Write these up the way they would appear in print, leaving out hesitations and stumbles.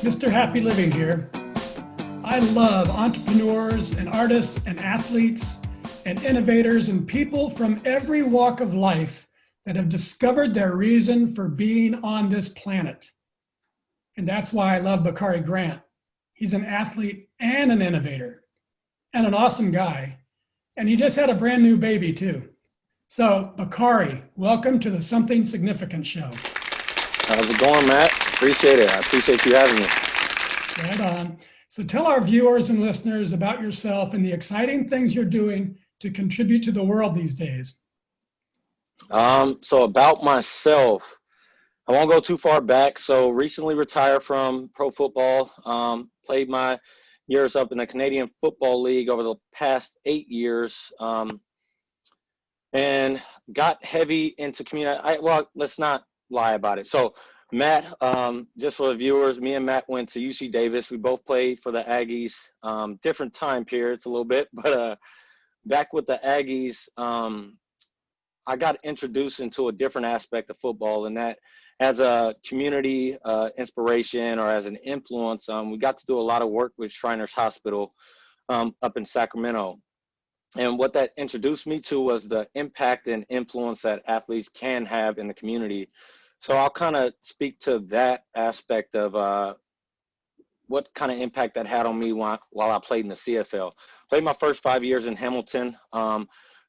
Mr. Happy Living here. I love entrepreneurs and artists and athletes and innovators and people from every walk of life that have discovered their reason for being on this planet. And that's why I love Bakari Grant. He's an athlete and an innovator and an awesome guy. And he just had a brand new baby too. So Bakari, welcome to the Something Significant Show. How's it going, Matt? Appreciate it. I appreciate you having me. Right on. So tell our viewers and listeners about yourself and the exciting things you're doing to contribute to the world these days. So about myself, I won't go too far back. So recently retired from pro football, played my years up in the Canadian Football League over the past 8 years, and got heavy into community. Well, let's not lie about it. So Matt, just for the viewers, me and Matt went to UC Davis. We both played for the Aggies, different time periods a little bit, but back with the Aggies, I got introduced into a different aspect of football, and that as a community inspiration or as an influence, we got to do a lot of work with Shriners Hospital up in Sacramento. And what that introduced me to was the impact and influence that athletes can have in the community. So I'll kind of speak to that aspect of what kind of impact that had on me while I played in the CFL. Played my first 5 years in Hamilton, fell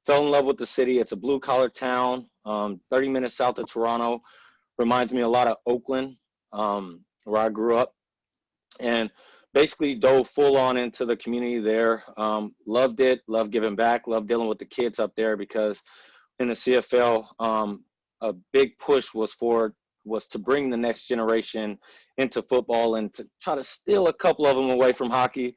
in love with the city. It's a blue collar town, 30 minutes south of Toronto. Reminds me a lot of Oakland, where I grew up, and basically dove full on into the community there. Loved it, loved giving back, loved dealing with the kids up there, because in the CFL, a big push was to bring the next generation into football and to try to steal a couple of them away from hockey.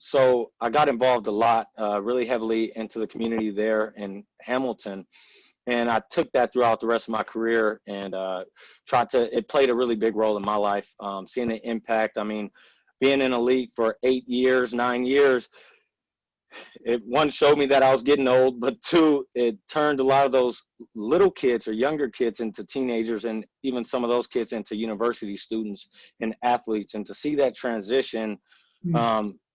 So I got involved a lot, really heavily into the community there in Hamilton. And I took that throughout the rest of my career and it played a really big role in my life, seeing the impact. I mean, being in a league for 8 years, 9 years, one, showed me that I was getting old, but two, it turned a lot of those little kids or younger kids into teenagers, and even some of those kids into university students and athletes. And to see that transition,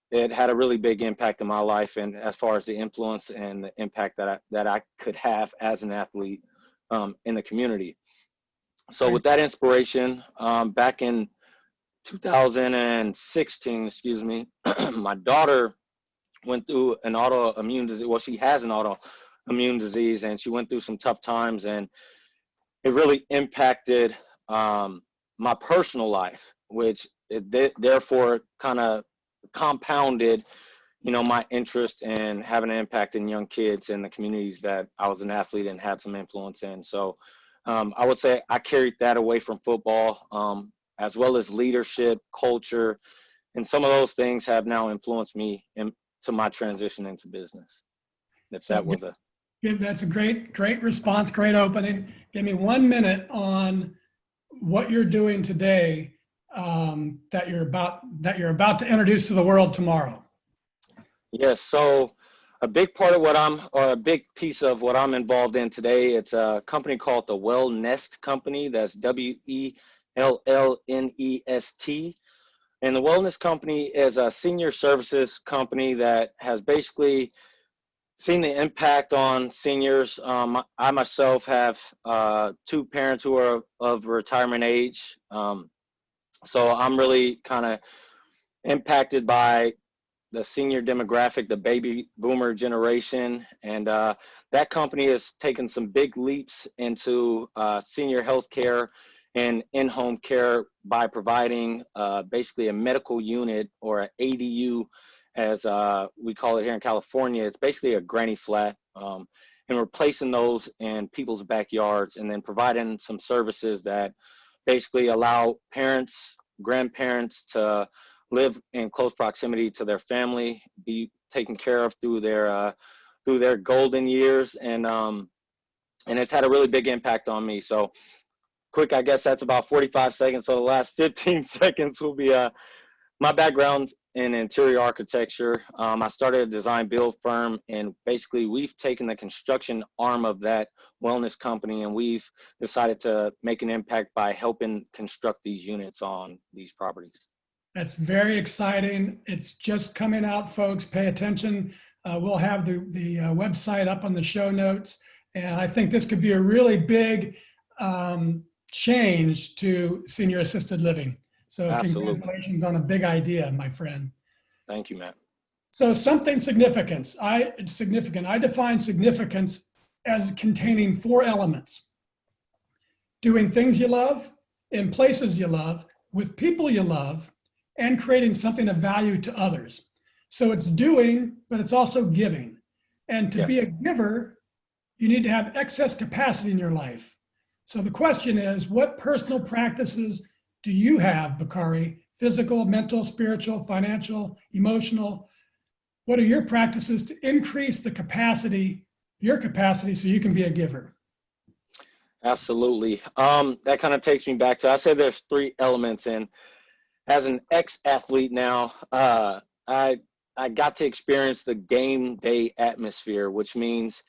it had a really big impact in my life, and as far as the influence and the impact that I could have as an athlete in the community. So with that inspiration, back in 2016, my daughter went through an autoimmune disease. Well, she has an autoimmune disease, and she went through some tough times, and it really impacted my personal life, which therefore kind of compounded, my interest in having an impact in young kids in the communities that I was an athlete and had some influence in. So I would say I carried that away from football, as well as leadership, culture, and some of those things have now influenced me to my transition into business. That's a great response, great opening. Give me 1 minute on what you're doing today that you're about to introduce to the world tomorrow. Yes. So a big part of a big piece of what I'm involved in today, it's a company called the Wellnest Company. That's WELLNEST. And the Wellness Company is a senior services company that has basically seen the impact on seniors. I myself have 2 parents who are of retirement age. So I'm really kind of impacted by the senior demographic, the baby boomer generation. And that company has taken some big leaps into senior health care and in-home care by providing basically a medical unit, or an ADU, as we call it here in California. It's basically a granny flat, and we're placing those in people's backyards, and then providing some services that basically allow parents, grandparents to live in close proximity to their family, be taken care of through their golden years, and it's had a really big impact on me. So quick, I guess that's about 45 seconds. So the last 15 seconds will be My background in interior architecture, I started a design build firm, and basically we've taken the construction arm of that wellness company and we've decided to make an impact by helping construct these units on these properties. That's very exciting. It's just coming out, folks. Pay attention. We'll have the website up on the show notes. And I think this could be a really big change to senior assisted living. So Absolutely. congratulations on a big idea, my friend. Thank you, Matt. So something significant. I define significance as containing 4 elements: doing things you love, in places you love, with people you love, and creating something of value to others. So it's doing, but it's also giving. And to be a giver, you need to have excess capacity in your life. So the question is, what personal practices do you have, Bakari? Physical, mental, spiritual, financial, emotional? What are your practices to increase the capacity, your capacity, so you can be a giver? Absolutely. That kind of takes me back to, I said there's 3 elements, and as an ex-athlete now, I got to experience the game day atmosphere, which means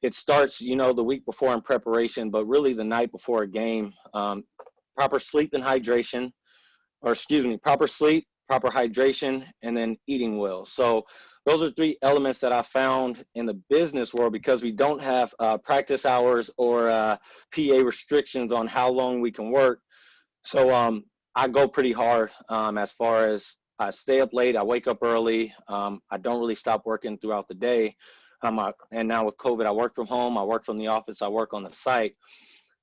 it starts, the week before in preparation, but really the night before a game. Proper sleep and hydration, proper sleep, proper hydration, and then eating well. So those are 3 elements that I found in the business world, because we don't have practice hours or PA restrictions on how long we can work. So I go pretty hard as far as I stay up late, I wake up early. I don't really stop working throughout the day. And now with COVID, I work from home, I work from the office, I work on the site.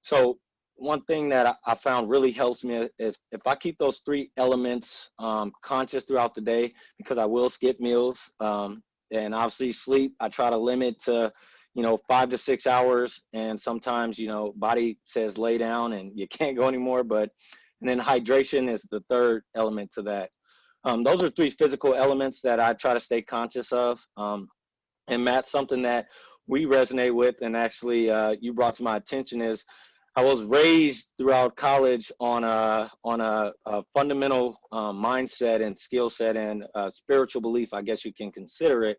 So one thing that I found really helps me is if I keep those 3 elements conscious throughout the day, because I will skip meals, and obviously sleep, I try to limit to 5 to 6 hours. And sometimes, body says lay down and you can't go anymore. And then hydration is the 3rd element to that. Those are 3 physical elements that I try to stay conscious of. And Matt, something that we resonate with, and actually you brought to my attention, is I was raised throughout college on a fundamental mindset and skill set and spiritual belief, I guess you can consider it,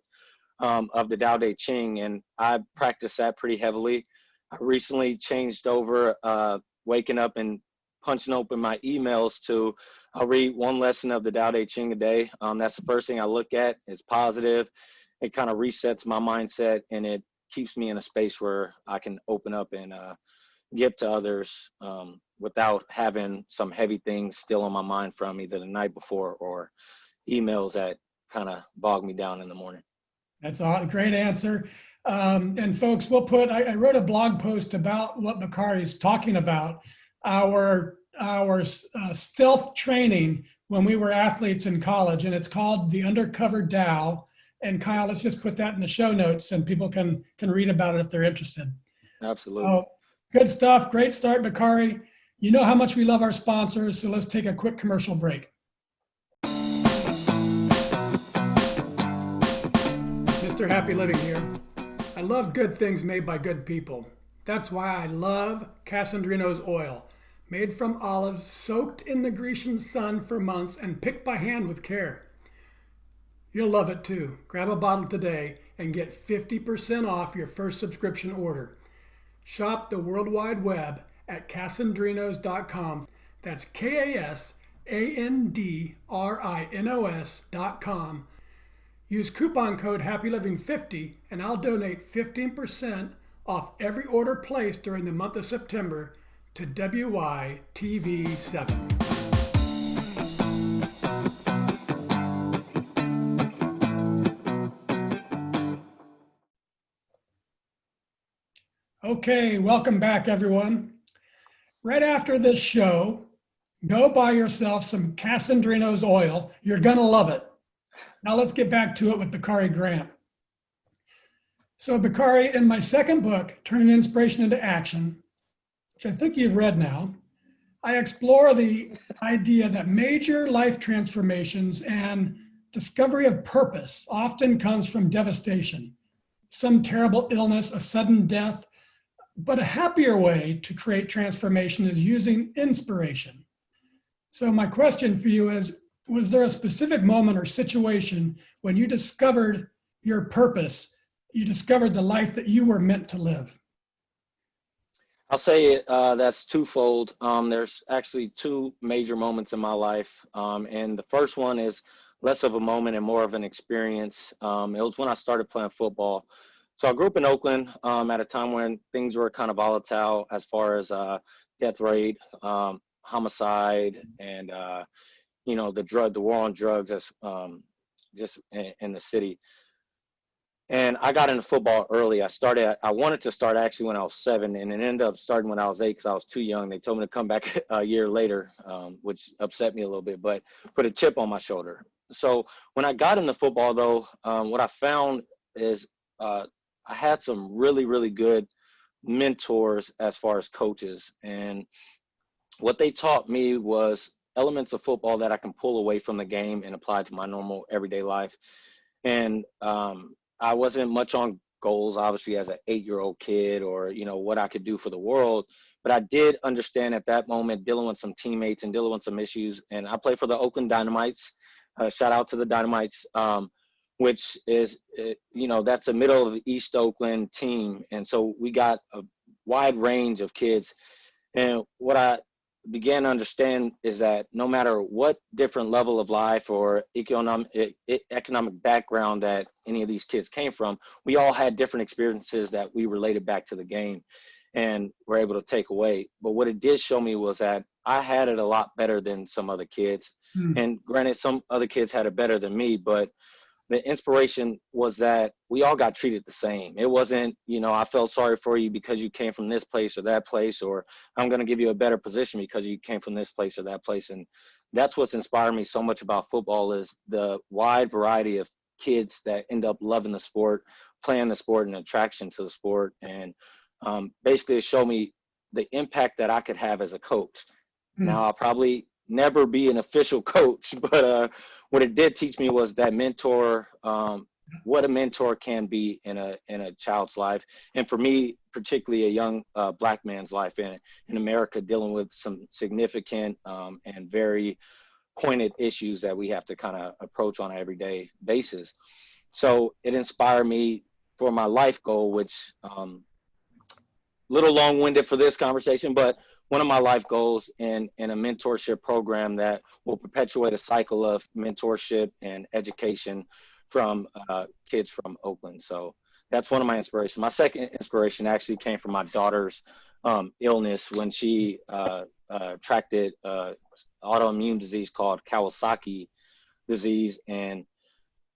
of the Tao Te Ching, and I practice that pretty heavily. I recently changed over, waking up and punching open my emails to, I'll read 1 lesson of the Tao Te Ching a day. That's the first thing I look at. It's positive. It kind of resets my mindset, and it keeps me in a space where I can open up and give to others without having some heavy things still on my mind from either the night before or emails that kind of bog me down in the morning. That's a great answer. And folks, I wrote a blog post about what Bakari is talking about, our stealth training when we were athletes in college, and it's called the Undercover Tao. And Kyle, let's just put that in the show notes and people can read about it if they're interested. Absolutely. Good stuff. Great start, Bakari. You know how much we love our sponsors, so let's take a quick commercial break. Mr. Happy Living here. I love good things made by good people. That's why I love Casandrino's oil, made from olives soaked in the Grecian sun for months and picked by hand with care. You'll love it too. Grab a bottle today and get 50% off your first subscription order. Shop the World Wide Web at casandrinos.com. That's KASANDRINOS.com. Use coupon code HAPPYLIVING50 and I'll donate 15% off every order placed during the month of September to WYTV7. Okay, welcome back, everyone. Right after this show, go buy yourself some Casandrino's oil. You're gonna love it. Now let's get back to it with Bakari Grant. So Bakari, in my second book, Turning Inspiration into Action, which I think you've read now, I explore the idea that major life transformations and discovery of purpose often comes from devastation, some terrible illness, a sudden death. But a happier way to create transformation is using inspiration. So my question for you is, was there a specific moment or situation when you discovered your purpose? You discovered the life that you were meant to live? I'll say that's twofold. There's actually two major moments in my life. And the first one is less of a moment and more of an experience. It was when I started playing football. So I grew up in Oakland at a time when things were kind of volatile as far as death rate, homicide, and the war on drugs as just in the city. And I got into football early. I wanted to start actually when I was 7, and it ended up starting when I was 8 because I was too young. They told me to come back a year later, which upset me a little bit, but put a chip on my shoulder. So when I got into football, though, what I found is I had some really, really good mentors as far as coaches. And what they taught me was elements of football that I can pull away from the game and apply to my normal everyday life. And I wasn't much on goals, obviously, as an 8-year-old kid or, what I could do for the world. But I did understand at that moment, dealing with some teammates and dealing with some issues. And I played for the Oakland Dynamites. Shout out to the Dynamites, which is, that's a middle of East Oakland team. And so we got a wide range of kids. And what I began to understand is that no matter what different level of life or economic background that any of these kids came from, we all had different experiences that we related back to the game and were able to take away. But what it did show me was that I had it a lot better than some other kids. And granted, some other kids had it better than me, but the inspiration was that we all got treated the same. It wasn't, I felt sorry for you because you came from this place or that place, or I'm going to give you a better position because you came from this place or that place. And that's what's inspired me so much about football is the wide variety of kids that end up loving the sport, playing the sport, and attraction to the sport. And basically it showed me the impact that I could have as a coach. Now, I'll probably never be an official coach, but what it did teach me was that mentor, what a mentor can be in a child's life, and for me, particularly a young Black man's life in America, dealing with some significant and very pointed issues that we have to kind of approach on an everyday basis. So it inspired me for my life goal, which little long-winded for this conversation, but one of my life goals in a mentorship program that will perpetuate a cycle of mentorship and education from kids from Oakland. So that's one of my inspirations. My second inspiration actually came from my daughter's illness when she contracted autoimmune disease called Kawasaki disease. And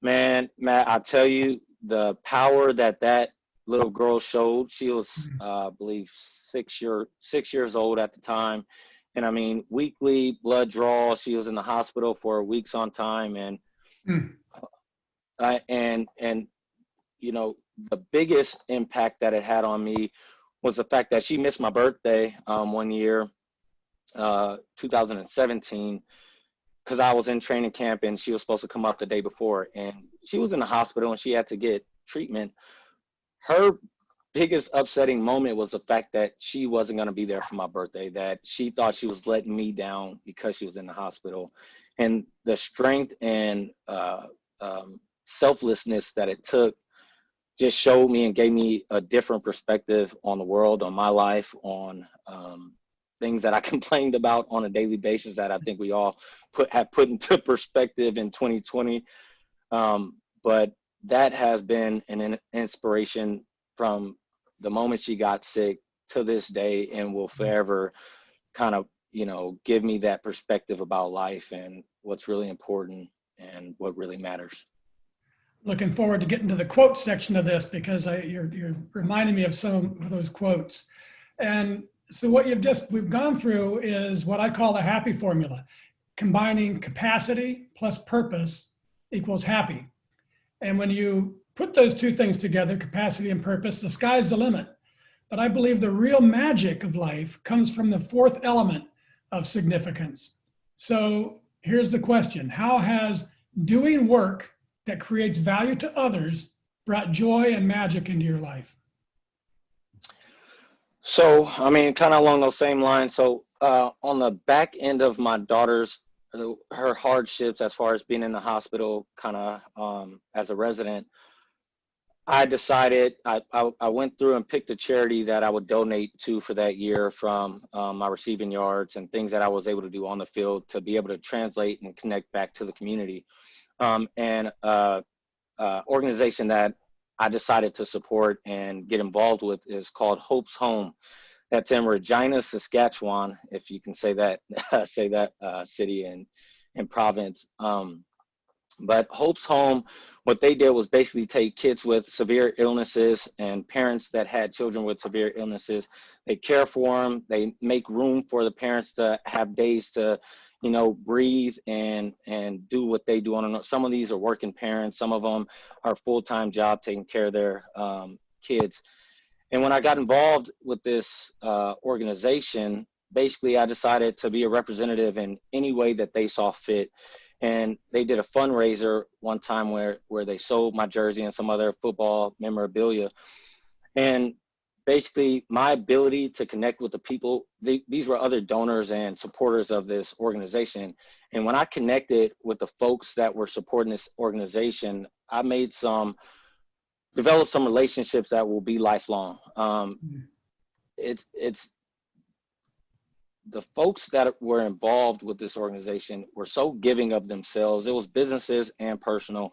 man, Matt, I tell you, the power that little girl showed. She was, I believe, 6 years old at the time, and I mean, weekly blood draw. She was in the hospital for weeks on time, and the biggest impact that it had on me was the fact that she missed my birthday one year, 2017, because I was in training camp and she was supposed to come up the day before, and she was in the hospital and she had to get treatment. Her biggest upsetting moment was the fact that she wasn't going to be there for my birthday, that she thought she was letting me down because she was in the hospital. And the strength and selflessness that it took just showed me and gave me a different perspective on the world, on my life, on things that I complained about on a daily basis that I think we all have put into perspective in 2020. But that has been an inspiration from the moment she got sick to this day, and will forever kind of, give me that perspective about life and what's really important and what really matters. Looking forward to getting to the quote section of this because you're reminding me of some of those quotes. And so what we've gone through is what I call the happy formula, combining capacity plus purpose equals happy. And when you put those two things together, capacity and purpose, the sky's the limit. But I believe the real magic of life comes from the fourth element of significance. So here's the question: how has doing work that creates value to others brought joy and magic into your life? So, I mean, kind of along those same lines. So on the back end of my daughter's her hardships as far as being in the hospital, kind of as a resident, I decided I went through and picked a charity that I would donate to for that year from my receiving yards and things that I was able to do on the field to be able to translate and connect back to the community. And organization that I decided to support and get involved with is called Hope's Home. That's in Regina, Saskatchewan, if you can say that, say that city and province. But Hope's Home, what they did was basically take kids with severe illnesses and parents that had children with severe illnesses. They care for them. They make room for the parents to have days to, you know, breathe and do what they do. Some of these are working parents. Some of them are full-time job taking care of their kids. And when I got involved with this organization, basically I decided to be a representative in any way that they saw fit. And they did a fundraiser one time where they sold my jersey and some other football memorabilia. And basically my ability to connect with the people, these were other donors and supporters of this organization. And when I connected with the folks that were supporting this organization, I developed some relationships that will be lifelong. It's the folks that were involved with this organization were so giving of themselves. It was businesses and personal.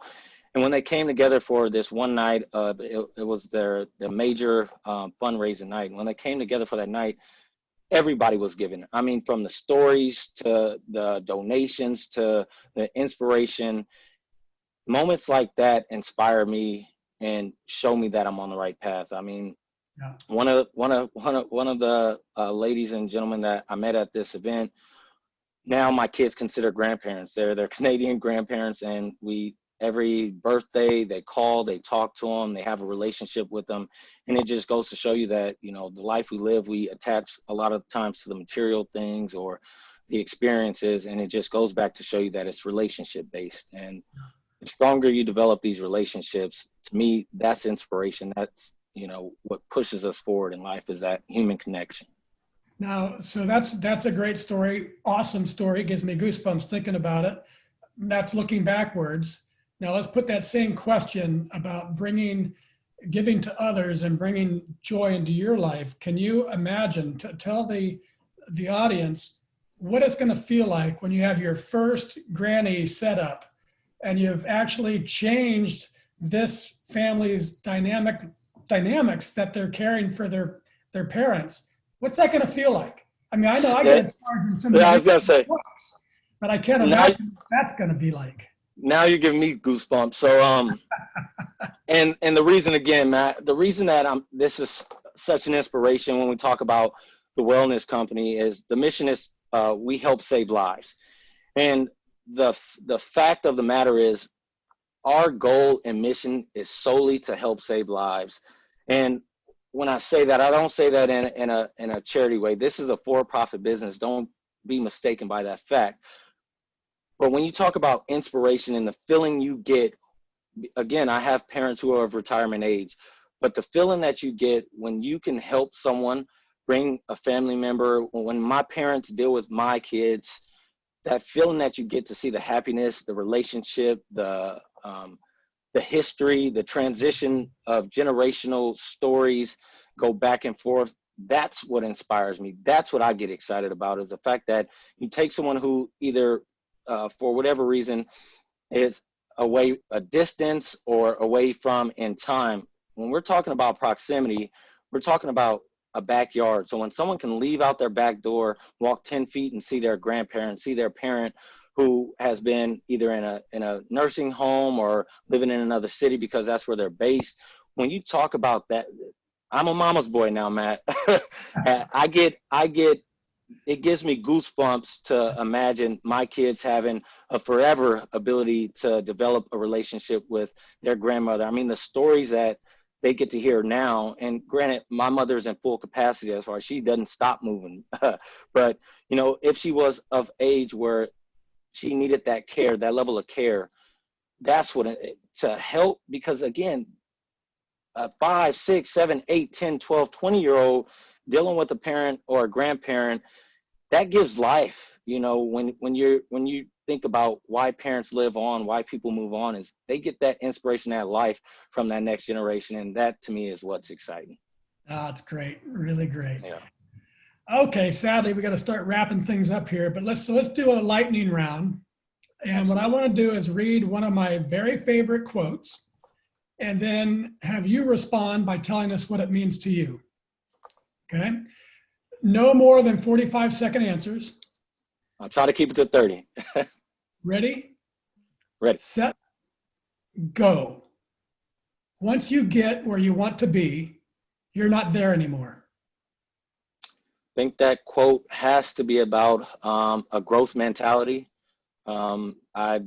And when they came together for this one night, it was their major fundraising night. When they came together for that night, everybody was giving. I mean, from the stories to the donations to the inspiration. Moments like that inspire me and show me that I'm on the right path. I mean, Yeah. one of the ladies and gentlemen that I met at this event, now my kids consider grandparents. They're Canadian grandparents, and every birthday they call, they talk to them, they have a relationship with them, and it just goes to show you that, you know, the life we live, we attach a lot of times to the material things or the experiences, and it just goes back to show you that it's relationship based. And the stronger you develop these relationships, to me, that's inspiration. That's, you know, what pushes us forward in life, is that human connection. Now, so that's a great story. Awesome story. Gives me goosebumps thinking about it. That's looking backwards. Now let's put that same question about giving to others and bringing joy into your life. Can you imagine, tell the audience what it's going to feel like when you have your first granny set up and you've actually changed this family's dynamics that they're caring for their parents? What's that going to feel like? I mean, I know I get charged in some of I was gonna say, books, but I can't imagine what that's going to be like. Now you're giving me goosebumps. So, and the reason, again, Matt, the reason that this is such an inspiration when we talk about the wellness company is the mission is we help save lives. And the fact of the matter is, our goal and mission is solely to help save lives. And when I say that, I don't say that in a charity way. This is a for-profit business. Don't be mistaken by that fact. But when you talk about inspiration and the feeling you get, again, I have parents who are of retirement age, but the feeling that you get when you can help someone, bring a family member, when my parents deal with my kids, that feeling that you get to see the happiness, the relationship, the history, the transition of generational stories go back and forth. That's what inspires me. That's what I get excited about, is the fact that you take someone who either for whatever reason is away a distance or away from in time. When we're talking about proximity, we're talking about a backyard. So when someone can leave out their back door, walk 10 feet and see their grandparent, see their parent who has been either in a nursing home or living in another city because that's where they're based. When you talk about that, I'm a mama's boy now, Matt. It gives me goosebumps to imagine my kids having a forever ability to develop a relationship with their grandmother. I mean, the stories that they get to hear now, and granted, my mother's in full capacity as far as she doesn't stop moving. But, you know, if she was of age where she needed that care, that level of care, that's what to help, because again, a 5, 6, 7, 8, 10, 12, 20-year-old dealing with a parent or a grandparent, that gives life. When you think about why parents live on, why people move on, is they get that inspiration, that life from that next generation. And that to me is what's exciting. It's great. Really great. Yeah. Okay. Sadly, we got to start wrapping things up here, but let's do a lightning round. And what I want to do is read one of my very favorite quotes and then have you respond by telling us what it means to you. Okay. No more than 45-second answers. I'll try to keep it to 30. Ready? Ready. Set, go. Once you get where you want to be, you're not there anymore. I think that quote has to be about a growth mentality. I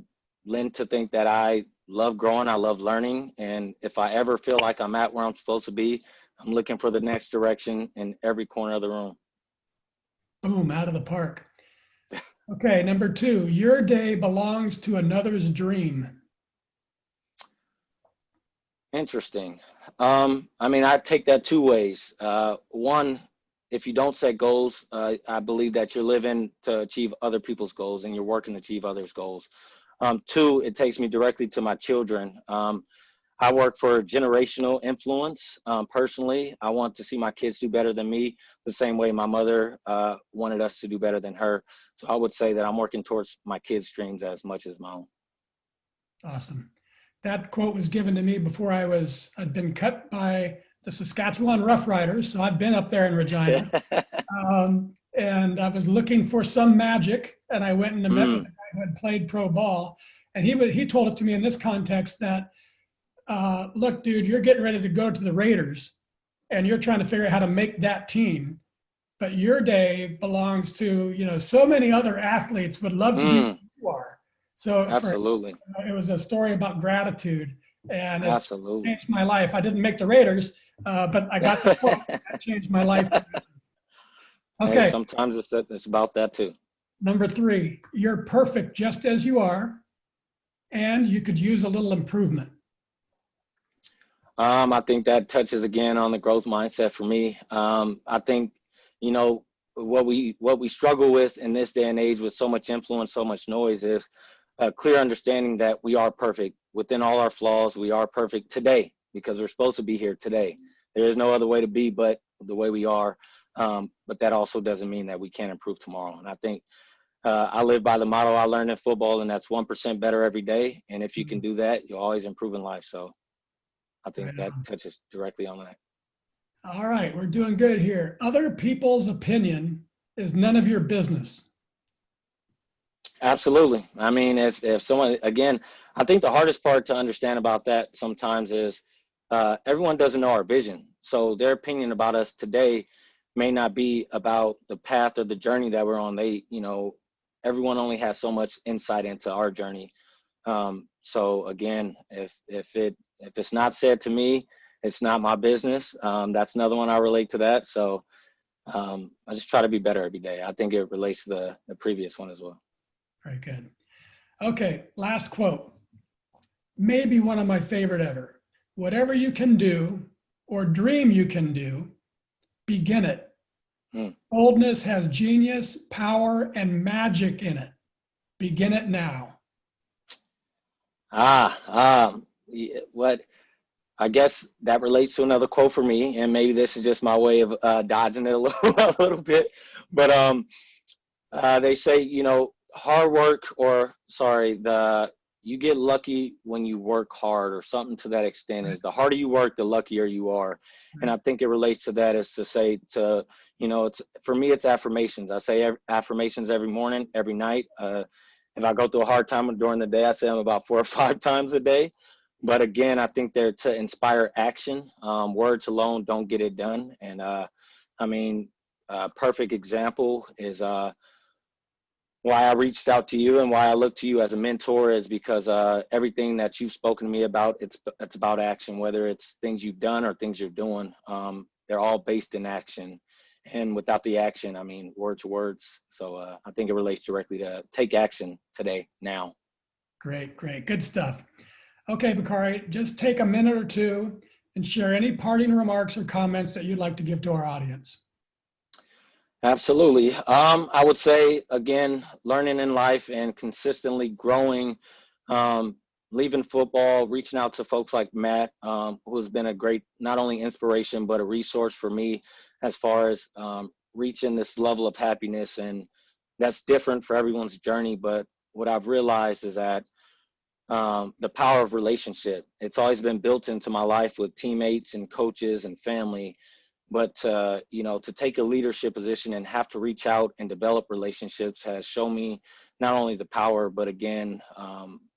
lend to think that I love growing, I love learning, and if I ever feel like I'm at where I'm supposed to be, I'm looking for the next direction in every corner of the room. Boom, out of the park. Okay, number 2, your day belongs to another's dream. Interesting. I take that two ways. One, if you don't set goals, I believe that you're living to achieve other people's goals and you're working to achieve others' goals. Two, it takes me directly to my children. I work for generational influence. Personally, I want to see my kids do better than me, the same way my mother wanted us to do better than her. So I would say that I'm working towards my kids' dreams as much as my own. Awesome. That quote was given to me before I'd been cut by the Saskatchewan Roughriders. So I'd been up there in Regina. And I was looking for some magic, and I went and met with a guy who had played pro ball. And he told it to me in this context that, look, dude, you're getting ready to go to the Raiders and you're trying to figure out how to make that team. But your day belongs to, so many other athletes would love to be where you are. So Absolutely. it was a story about gratitude, and it's Absolutely changed my life. I didn't make the Raiders, but I got the quote. That changed my life. Okay. Hey, sometimes it's about that too. Number 3, you're perfect just as you are, and you could use a little improvement. I think that touches again on the growth mindset for me. I think, what we struggle with in this day and age with so much influence, so much noise, is a clear understanding that we are perfect within all our flaws. We are perfect today because we're supposed to be here today. There is no other way to be but the way we are. But that also doesn't mean that we can't improve tomorrow. And I think I live by the motto I learned in football, and that's 1% better every day. And if you can do that, you'll always improve in life. So I think that touches directly on that. All right, we're doing good here. Other people's opinion is none of your business. Absolutely. If someone, again, I think the hardest part to understand about that sometimes is everyone doesn't know our vision. So their opinion about us today may not be about the path or the journey that we're on. Everyone only has so much insight into our journey. So again, if it's not said to me, it's not my business. That's another one I relate to that. So I just try to be better every day. I think it relates to the previous one as well. Very good. Okay, last quote. Maybe one of my favorite ever. Whatever you can do or dream you can do, begin it. Boldness has genius, power, and magic in it. Begin it now. What I guess that relates to another quote for me, and maybe this is just my way of dodging it a little bit. But they say, hard work, you get lucky when you work hard, or something to that extent. Is the harder you work, the luckier you are. And I think it relates to that, is to say it's, for me, it's affirmations. I say affirmations every morning, every night. If I go through a hard time during the day, I say them about 4 or 5 times a day. But again, I think they're to inspire action. Words alone don't get it done. And a perfect example is why I reached out to you and why I look to you as a mentor, is because everything that you've spoken to me about, it's about action, whether it's things you've done or things you're doing. They're all based in action. And without the action, words. So I think it relates directly to take action today, now. Great. Good stuff. Okay, Bakari, just take a minute or two and share any parting remarks or comments that you'd like to give to our audience. Absolutely. I would say, again, learning in life and consistently growing, um, leaving football, reaching out to folks like Matt, who has been a great, not only inspiration, but a resource for me as far as reaching this level of happiness. And that's different for everyone's journey. But what I've realized is that the power of relationship, it's always been built into my life with teammates and coaches and family. But to take a leadership position and have to reach out and develop relationships has shown me not only the power, but again,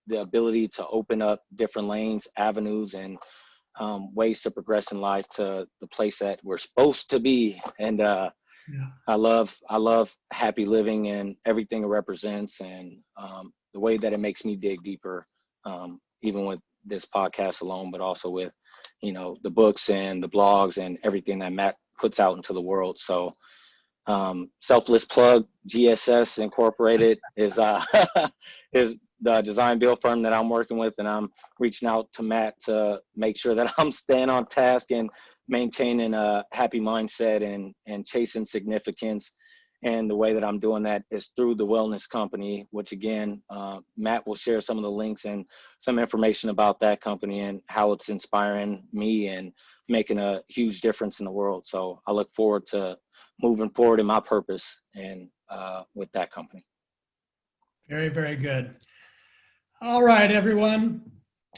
the ability to open up different lanes, avenues, and ways to progress in life to the place that we're supposed to be. And Yeah. I love happy living and everything it represents, and the way that it makes me dig deeper, even with this podcast alone, but also with the books and the blogs and everything that Matt puts out into the world. So selfless plug, GSS Incorporated is is the design build firm that I'm working with, and I'm reaching out to Matt to make sure that I'm staying on task and maintaining a happy mindset and chasing significance. And the way that I'm doing that is through the wellness company, which again, Matt will share some of the links and some information about that company and how it's inspiring me and making a huge difference in the world. So I look forward to moving forward in my purpose and with that company. Very, very good. All right, everyone.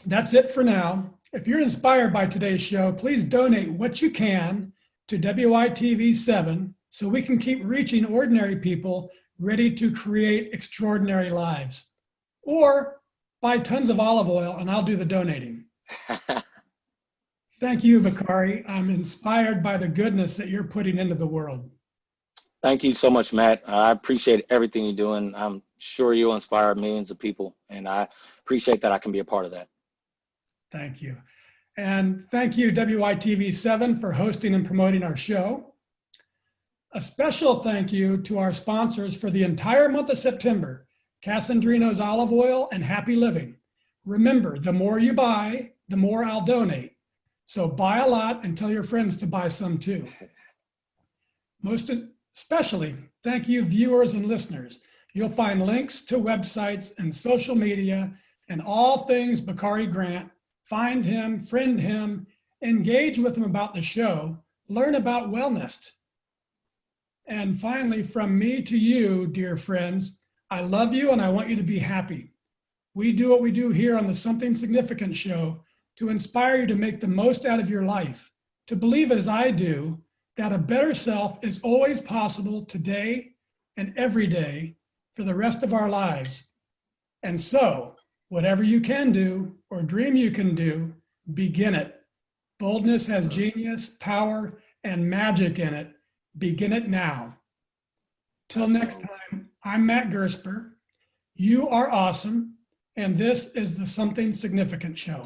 That's it for now. If you're inspired by today's show, please donate what you can to WYTV7 so we can keep reaching ordinary people ready to create extraordinary lives. Or buy tons of olive oil and I'll do the donating. Thank you, Bakari. I'm inspired by the goodness that you're putting into the world. Thank you so much, Matt. I appreciate everything you're doing. I'm sure you'll inspire millions of people, and I appreciate that I can be a part of that. Thank you. And thank you, WYTV7, for hosting and promoting our show. A special thank you to our sponsors for the entire month of September, Casandrino's Olive Oil and Happy Living. Remember, the more you buy, the more I'll donate. So buy a lot and tell your friends to buy some too. Most especially, thank you, viewers and listeners. You'll find links to websites and social media and all things Bakari Grant. Find him, friend him, engage with him about the show, learn about wellness. And finally, from me to you, dear friends, I love you and I want you to be happy. We do what we do here on the Something Significant show to inspire you to make the most out of your life, to believe as I do that a better self is always possible today and every day for the rest of our lives. And so, whatever you can do or dream you can do, begin it. Boldness has genius, power, and magic in it. Begin it now. Till next time, I'm Matt Gersper. You are awesome, and this is the Something Significant show.